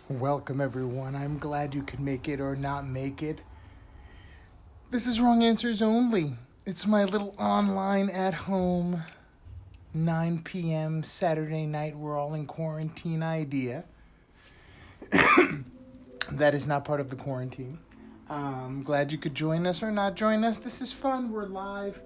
Welcome, everyone. I'm glad you could make it or not make it. This is Wrong Answers Only. It's my little online at home 9 p.m. Saturday night. We're all in quarantine idea. That is not part of the quarantine. I'm glad you could join us or not join us. This is fun. We're live.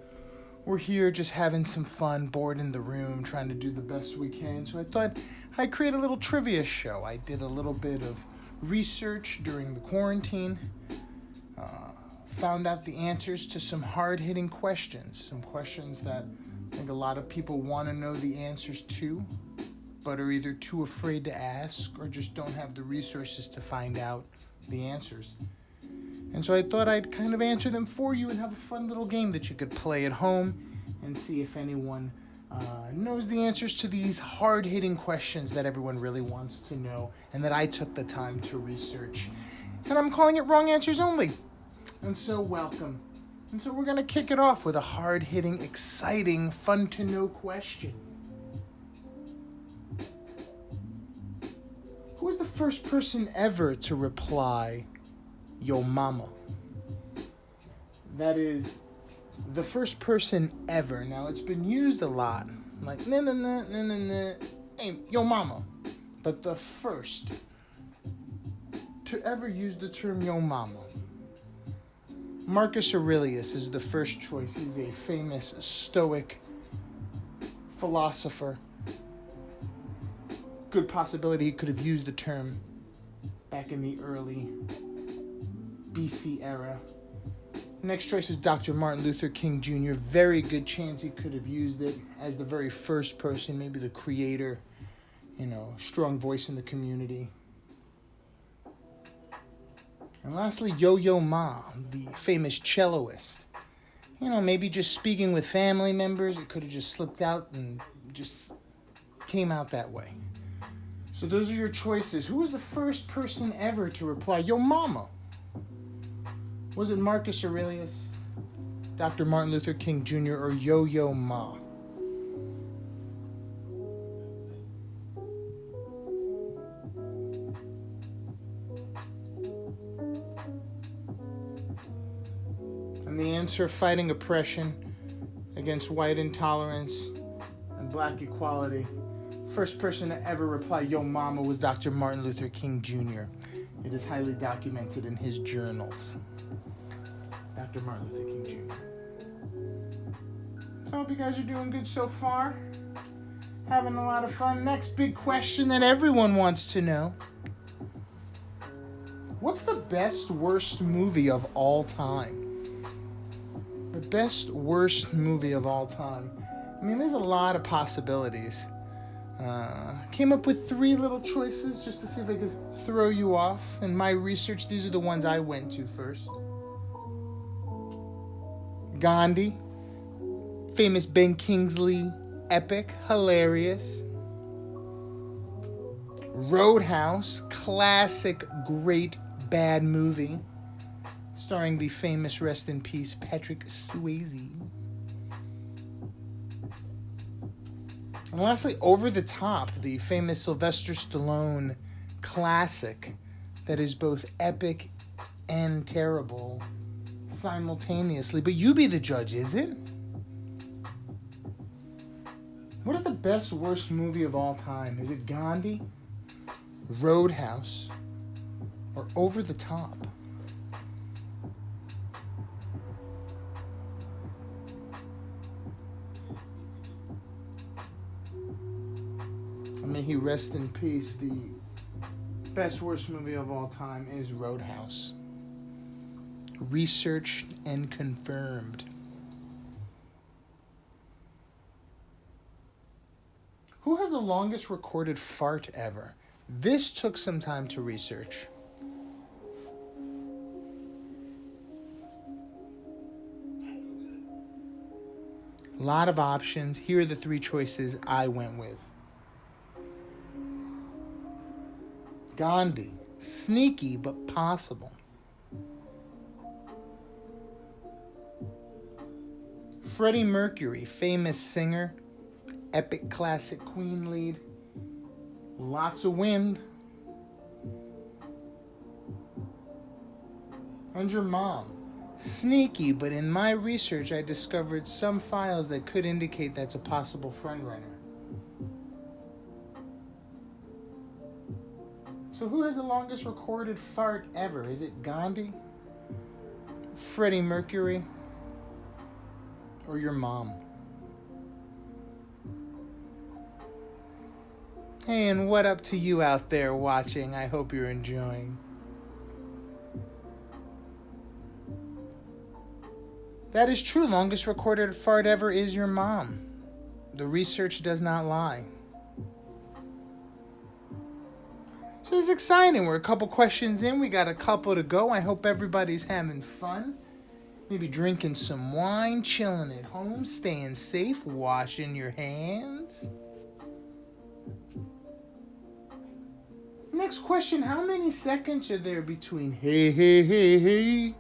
We're here just having some fun, bored in the room, trying to do the best we can. So I thought I'd create a little trivia show. I did a little bit of research during the quarantine, found out the answers to some hard-hitting questions, some questions that I think a lot of people want to know the answers to, but are either too afraid to ask or just don't have the resources to find out the answers. And so I thought I'd kind of answer them for you and have a fun little game that you could play at home and see if anyone knows the answers to these hard-hitting questions that everyone really wants to know and that I took the time to research. And I'm calling it Wrong Answers Only. And so welcome. And so we're going to kick it off with a hard-hitting, exciting, fun-to-know question. Who was the first person ever to reply, "Yo mama"? That is the first person ever. Now, it's been used a lot. Like, nah, nah, nah, nah, nah, nah. Hey, yo mama. But the first to ever use the term yo mama. Marcus Aurelius is the first choice. He's a famous Stoic philosopher. Good possibility he could have used the term back in the early BC era. Next choice is Dr. Martin Luther King Jr. Very good chance he could have used it as the very first person, maybe the creator, strong voice in the community. And lastly, Yo-Yo Ma, the famous celloist. Maybe just speaking with family members, it could have just slipped out and just came out that way. So those are your choices. Who was the first person ever to reply, "Yo mama"? Was it Marcus Aurelius, Dr. Martin Luther King Jr., or Yo-Yo Ma? And the answer, fighting oppression against white intolerance and black equality. First person to ever reply, "Yo mama," was Dr. Martin Luther King Jr. It is highly documented in his journals. Dr. Martin Luther King Jr. So I hope you guys are doing good so far. Having a lot of fun. Next big question that everyone wants to know. What's the best, worst movie of all time? The best, worst movie of all time. I mean, there's a lot of possibilities. Came up with 3 little choices just to see if I could throw you off. In my research, these are the ones I went to first. Gandhi, famous Ben Kingsley epic, hilarious. Roadhouse, classic, great, bad movie, starring the famous, rest in peace, Patrick Swayze. And lastly, Over the Top, the famous Sylvester Stallone classic that is both epic and terrible simultaneously. But you be the judge, is it? What is the best, worst movie of all time? Is it Gandhi, Roadhouse, or Over the Top? May he rest in peace. The best, worst movie of all time is Roadhouse. Researched and confirmed. Who has the longest recorded fart ever? This took some time to research. A lot of options. Here are the 3 choices I went with. Gandhi. Sneaky, but possible. Freddie Mercury, famous singer, epic classic Queen lead, lots of wind. And your mom. Sneaky, but in my research, I discovered some files that could indicate that's a possible frontrunner. So who has the longest recorded fart ever? Is it Gandhi? Freddie Mercury? Or your mom? Hey, and what up to you out there watching? I hope you're enjoying. That is true. Longest recorded fart ever is your mom. The research does not lie. So it's exciting. We're a couple questions in. We got a couple to go. I hope everybody's having fun. Maybe drinking some wine, chilling at home, staying safe, washing your hands. Next question. How many seconds are there between hey, hey, hey, hey?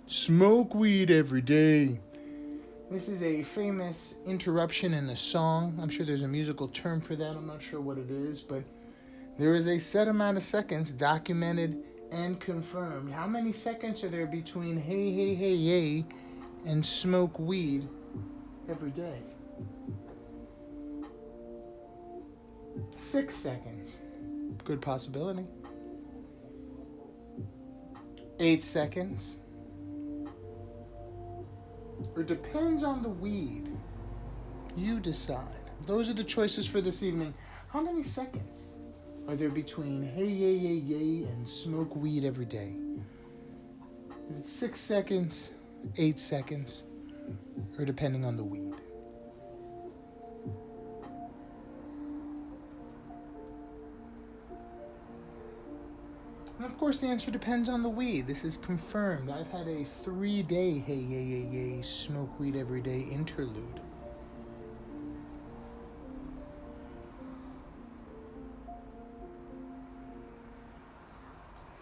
Smoke weed every day. This is a famous interruption in a song. I'm sure there's a musical term for that. I'm not sure what it is, but there is a set amount of seconds documented and confirmed. How many seconds are there between hey, hey, hey, yay and smoke weed every day? 6 seconds. Good possibility. 8 seconds. Or depends on the weed. You decide. Those are the choices for this evening. How many seconds are there between hey, yay, yay, yay and smoke weed every day? Is it 6 seconds, 8 seconds, or depending on the weed? And of course, the answer depends on the weed. This is confirmed. I've had a 3-day hey, yay, yay, yay, smoke weed every day interlude.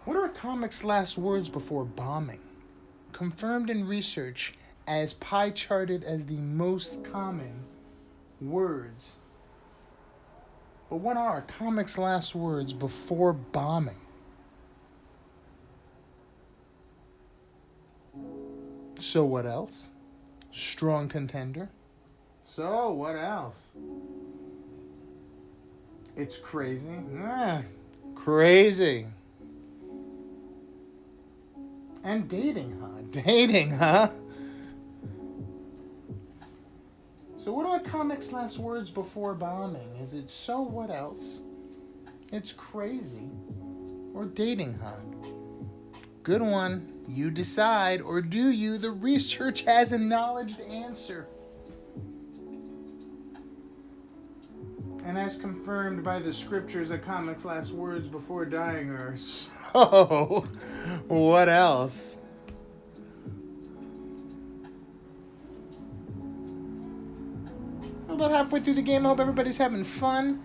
What are a comic's last words before bombing? Confirmed in research as pie charted as the most common words. But what are a comic's last words before bombing? So what else? Strong contender. So what else? It's crazy. Crazy. And dating, huh? Dating, huh? So what are comics' last words before bombing? Is it so what else? It's crazy. Or dating, huh? Good one. You decide, or do you? The research has acknowledged answer. And as confirmed by the scriptures, a comic's last words before dying are, so, what else? About halfway through the game, I hope everybody's having fun,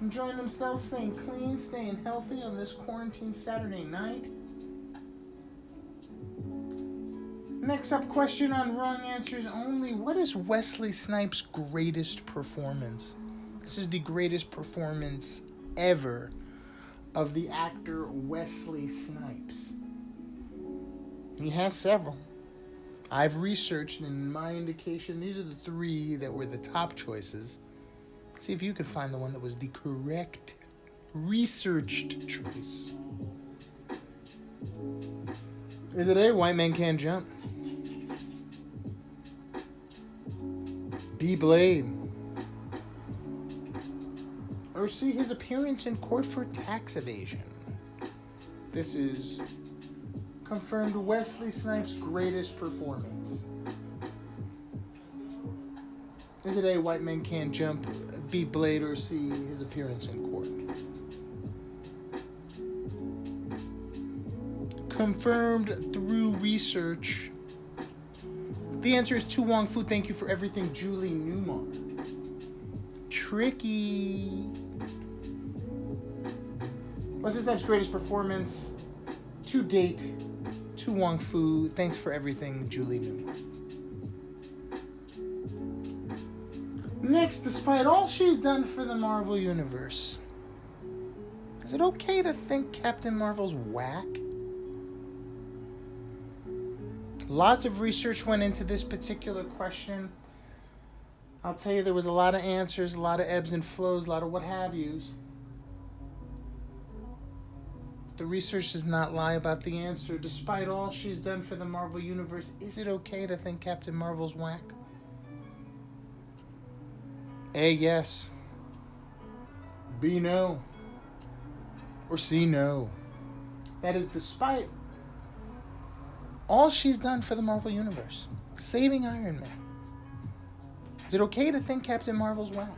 enjoying themselves, staying clean, staying healthy on this quarantine Saturday night. Next up, question on wrong answers only. What is Wesley Snipes' greatest performance? This is the greatest performance ever of the actor Wesley Snipes. He has several. I've researched, and in my indication, these are the 3 that were the top choices. Let's see if you can find the one that was the correct researched choice. Is it A, White Man Can't Jump? B, Blade? Or C, his appearance in court for tax evasion? This is confirmed Wesley Snipes' greatest performance. Is it A, White Man Can't Jump, B, Blade, or C, his appearance in court? Confirmed through research. The answer is To Wong Fu. Thank you for everything, Julie Newmar. Tricky. Wesley Snipes' greatest performance to date, To Wong Fu. Thanks for everything, Julie Newmar. Next, despite all she's done for the Marvel Universe, is it okay to think Captain Marvel's whack? Lots of research went into this particular question. I'll tell you, there was a lot of answers, a lot of ebbs and flows, a lot of what have yous. The research does not lie about the answer. Despite all she's done for the Marvel Universe, is it okay to think Captain Marvel's whack? A, yes. B, no. Or C, no. That is despite all she's done for the Marvel Universe. Saving Iron Man. Is it okay to think Captain Marvel's whack?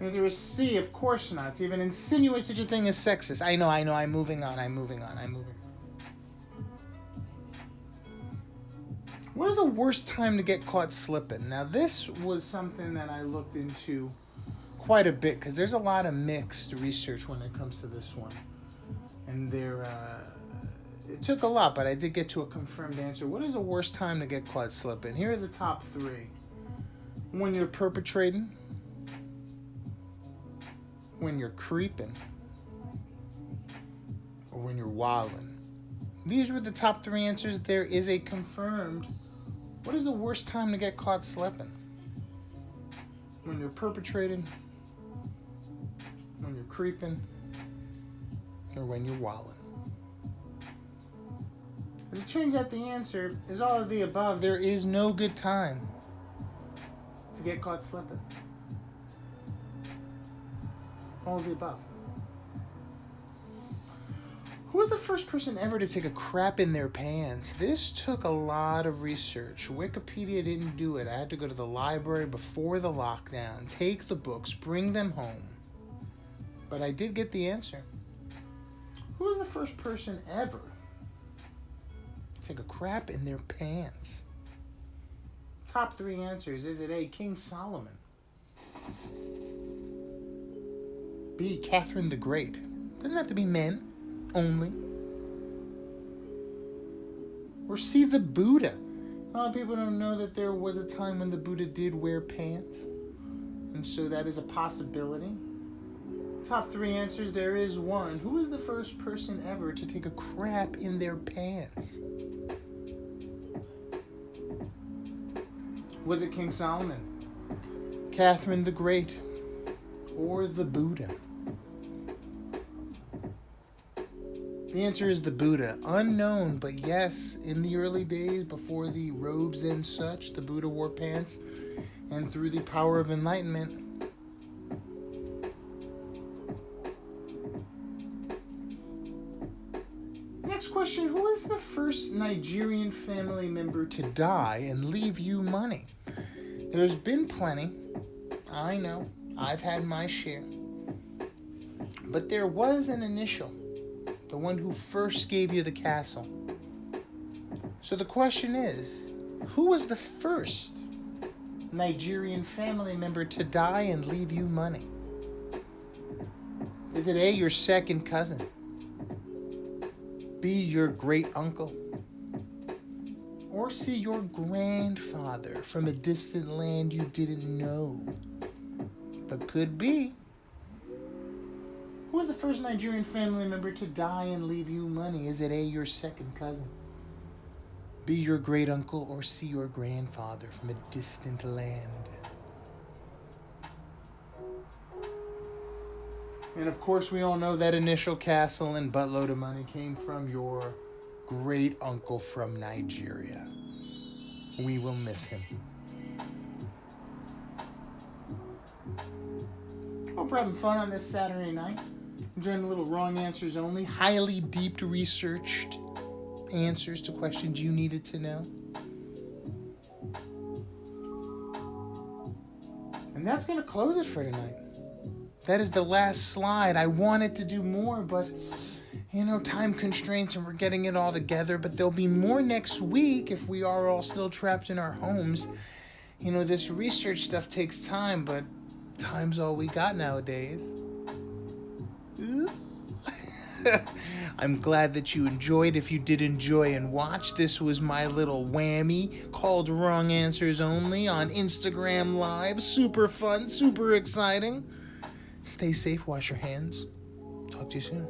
There is C, of course not. To even insinuate such a thing as sexist. I know, I'm moving on. What is the worst time to get caught slipping? Now, this was something that I looked into quite a bit, because there's a lot of mixed research when it comes to this one. And it took a lot, but I did get to a confirmed answer. What is the worst time to get caught slipping? Here are the top 3. When you're perpetrating, when you're creeping, or when you're wilding. These were the top 3 answers. There is a confirmed. What is the worst time to get caught slipping? When you're perpetrating, when you're creeping, or when you're wilding. As it turns out, the answer is all of the above. There is no good time to get caught slipping. All of the above. Who was the first person ever to take a crap in their pants? This took a lot of research. Wikipedia didn't do it. I had to go to the library before the lockdown, take the books, bring them home. But I did get the answer. Who was the first person ever to take a crap in their pants? Top 3 answers. Is it A, King Solomon? B, Catherine the Great. Doesn't have to be men only. Or C, the Buddha. A lot of people don't know that there was a time when the Buddha did wear pants. And so that is a possibility. Top 3 answers. There is one. Who was the first person ever to take a crap in their pants? Was it King Solomon, Catherine the Great, or the Buddha? The answer is the Buddha. Unknown, but yes, in the early days, before the robes and such, the Buddha wore pants. And through the power of enlightenment, next question. Who is the first Nigerian family member to die and leave you money? There's been plenty. I know. I've had my share. But there was an initial. The one who first gave you the castle. So the question is, who was the first Nigerian family member to die and leave you money? Is it A, your second cousin? B, your great uncle? Or C, your grandfather from a distant land you didn't know, but could be? Who was the first Nigerian family member to die and leave you money? Is it A, your second cousin? B, your great uncle? Or C, your grandfather from a distant land? And of course, we all know that initial castle and buttload of money came from your great uncle from Nigeria. We will miss him. Hope we're having fun on this Saturday night. Enjoying the little wrong answers only, highly deep researched answers to questions you needed to know. And that's going to close it for tonight. That is the last slide. I wanted to do more, but, time constraints and we're getting it all together. But there'll be more next week if we are all still trapped in our homes. This research stuff takes time, but time's all we got nowadays. I'm glad that you enjoyed. If you did enjoy and watch, this was my little whammy called Wrong Answers Only on Instagram Live. Super fun, super exciting. Stay safe, wash your hands. Talk to you soon.